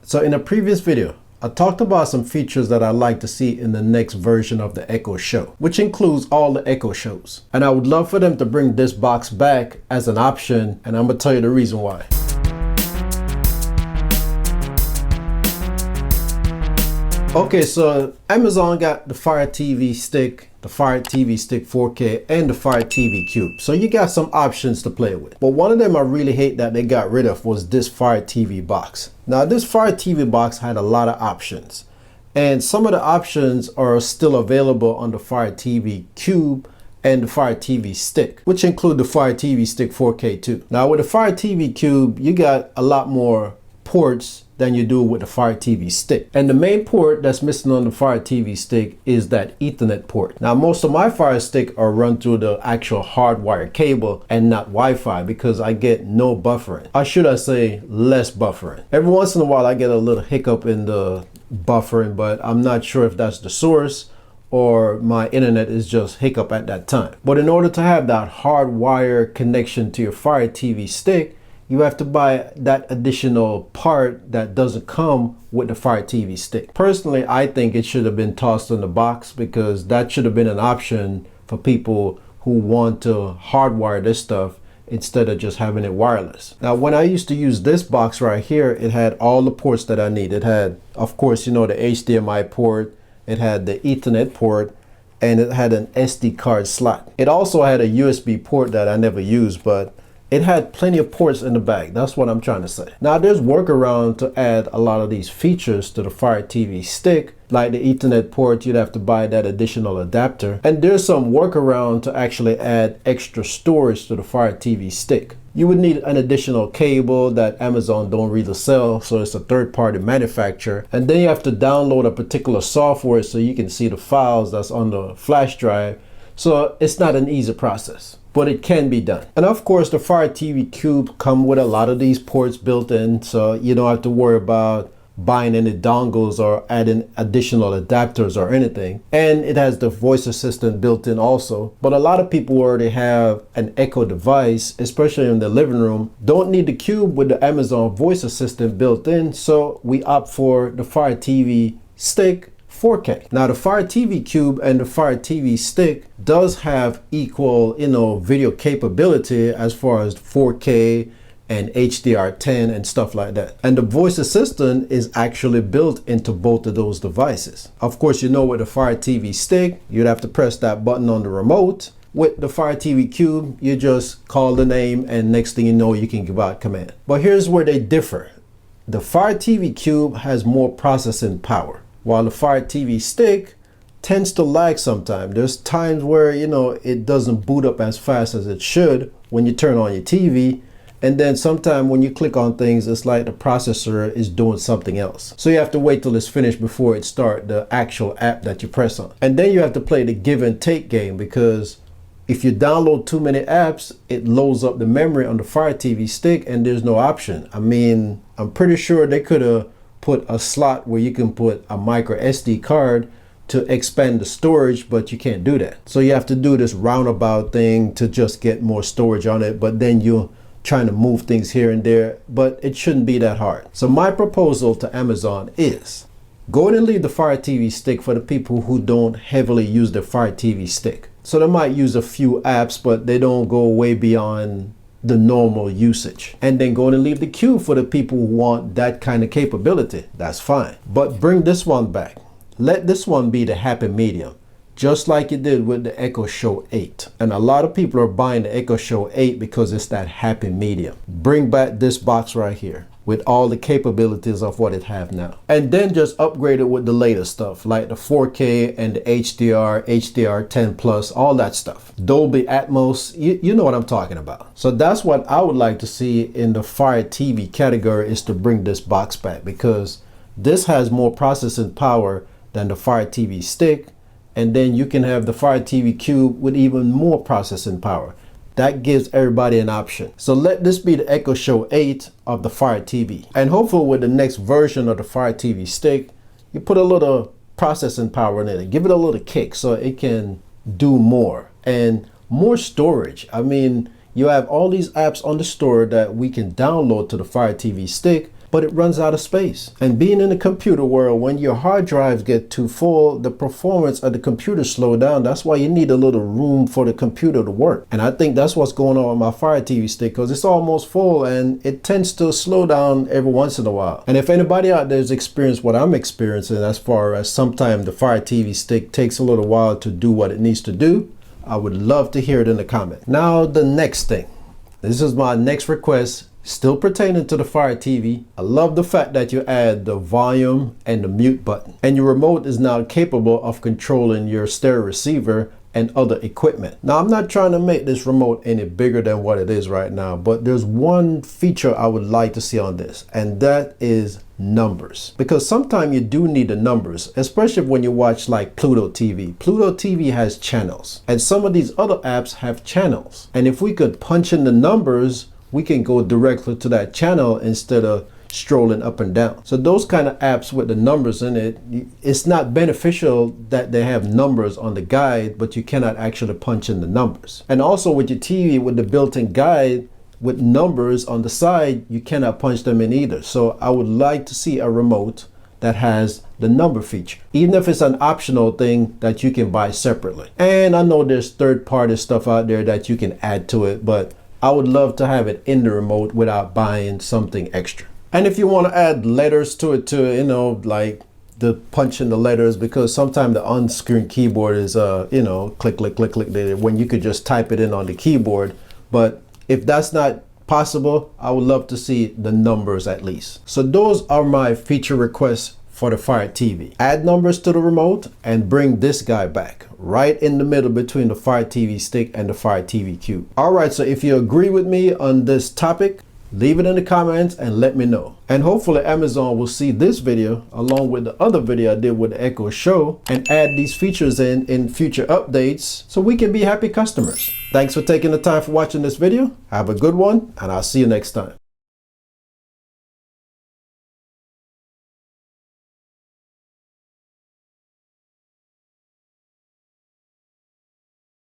So in a previous video, I talked about some features that I'd like to see in the next version of the Echo Show, which includes all the Echo Shows. And I would love for them to bring this box back as an option, and I'm gonna tell you the reason why. Okay, so Amazon got the Fire TV Stick, the Fire TV Stick 4K, and the Fire TV Cube. So you got some options to play with. But one of them I really hate that they got rid of was this Fire TV box. Now this Fire TV box had a lot of options. And some of the options are still available on the Fire TV Cube and the Fire TV Stick, which include the Fire TV Stick 4K too. Now with the Fire TV Cube, you got a lot more ports than you do with the Fire TV Stick. And the main port that's missing on the Fire TV Stick is that Ethernet port. Now most of my Fire Stick are run through the actual hardwired cable and not Wi-Fi because I get no buffering. Or should I say less buffering. Every once in a while I get a little hiccup in the buffering, but I'm not sure if that's the source or my internet is just hiccup at that time. But in order to have that hardwire connection to your Fire TV Stick, you have to buy that additional part that doesn't come with the Fire TV Stick. Personally, I think it should have been tossed in the box because that should have been an option for people who want to hardwire this stuff instead of just having it wireless. Now, when I used to use this box right here, it had all the ports that I need. It had, of course, you know, the HDMI port, it had the Ethernet port, and it had an SD card slot. It also had a USB port that I never used, but it had plenty of ports in the back. That's what I'm trying to say. Now there's workaround to add a lot of these features to the Fire TV Stick, like the Ethernet port. You'd have to buy that additional adapter. And there's some workaround to actually add extra storage to the Fire TV Stick. You would need an additional cable that Amazon don't really sell, so it's a third-party manufacturer. And then you have to download a particular software so you can see the files that's on the flash drive. So it's not an easy process, but it can be done. And of course, the Fire TV Cube come with a lot of these ports built in, so you don't have to worry about buying any dongles or adding additional adapters or anything. And it has the voice assistant built in also. But a lot of people who already have an Echo device, especially in the living room, don't need the Cube with the Amazon voice assistant built in, so we opt for the Fire TV Stick 4K. Now the Fire TV Cube and the Fire TV Stick does have equal, video capability as far as 4K and HDR10 and stuff like that. And the voice assistant is actually built into both of those devices. Of course, with the Fire TV Stick, you'd have to press that button on the remote. With the Fire TV Cube, you just call the name and next thing you know, you can give out command. But here's where they differ. The Fire TV Cube has more processing power, while the Fire TV Stick tends to lag sometimes. There's times where, it doesn't boot up as fast as it should when you turn on your TV. And then sometimes when you click on things, it's like the processor is doing something else. So you have to wait till it's finished before it starts the actual app that you press on. And then you have to play the give and take game, because if you download too many apps, it loads up the memory on the Fire TV Stick and there's no option. I mean, I'm pretty sure they could have put a slot where you can put a micro SD card to expand the storage, but you can't do that. So you have to do this roundabout thing to just get more storage on it, but then you're trying to move things here and there, but it shouldn't be that hard. So my proposal to Amazon is go ahead and leave the Fire TV Stick for the people who don't heavily use the Fire TV Stick. So they might use a few apps, but they don't go way beyond the normal usage. And then go and leave the Cube for the people who want that kind of capability. That's fine. But bring this one back. Let this one be the happy medium, just like you did with the Echo Show 8. And a lot of people are buying the Echo Show 8 because it's that happy medium. Bring back this box right here with all the capabilities of what it have now. And then just upgrade it with the latest stuff, like the 4K and the HDR, HDR10 plus, all that stuff. Dolby Atmos, you know what I'm talking about. So that's what I would like to see in the Fire TV category, is to bring this box back, because this has more processing power than the Fire TV Stick. And then you can have the Fire TV Cube with even more processing power. That gives everybody an option. So let this be the Echo Show 8 of the Fire TV. And hopefully with the next version of the Fire TV Stick, you put a little processing power in it. Give it a little kick so it can do more. And more storage. I mean, you have all these apps on the store that we can download to the Fire TV Stick, but it runs out of space. And being in the computer world, when your hard drives get too full, the performance of the computer slow down. That's why you need a little room for the computer to work. And I think that's what's going on with my Fire TV stick, because it's almost full and it tends to slow down every once in a while. And if anybody out there has experienced what I'm experiencing, as far as sometimes the Fire TV stick takes a little while to do what it needs to do, I would love to hear it in the comment. Now the next thing, this is my next request, still pertaining to the Fire TV. I love the fact that you add the volume and the mute button, and your remote is now capable of controlling your stereo receiver and other equipment. Now I'm not trying to make this remote any bigger than what it is right now, but there's one feature I would like to see on this, and that is numbers. Because sometimes you do need the numbers, especially when you watch like Pluto TV. Pluto TV has channels, and some of these other apps have channels. And if we could punch in the numbers, we can go directly to that channel instead of strolling up and down. So those kind of apps with the numbers in it, it's not beneficial that they have numbers on the guide, but you cannot actually punch in the numbers. And also with your TV, with the built-in guide with numbers on the side, you cannot punch them in either. So I would like to see a remote that has the number feature, even if it's an optional thing that you can buy separately. And I know there's third-party stuff out there that you can add to it, but I would love to have it in the remote without buying something extra. And if you want to add letters to it too, you know, like the punch in the letters, because sometimes the on-screen keyboard is, you know, click, click, click, click, when you could just type it in on the keyboard. But if that's not possible, I would love to see the numbers at least. So those are my feature requests for the Fire TV. Add numbers to the remote and bring this guy back right in the middle between the Fire TV stick and the Fire TV Cube. All right, so if you agree with me on this topic, leave it in the comments and let me know. And hopefully Amazon will see this video along with the other video I did with the Echo Show and add these features in future updates so we can be happy customers. Thanks for taking the time for watching this video. Have a good one, and I'll see you next time.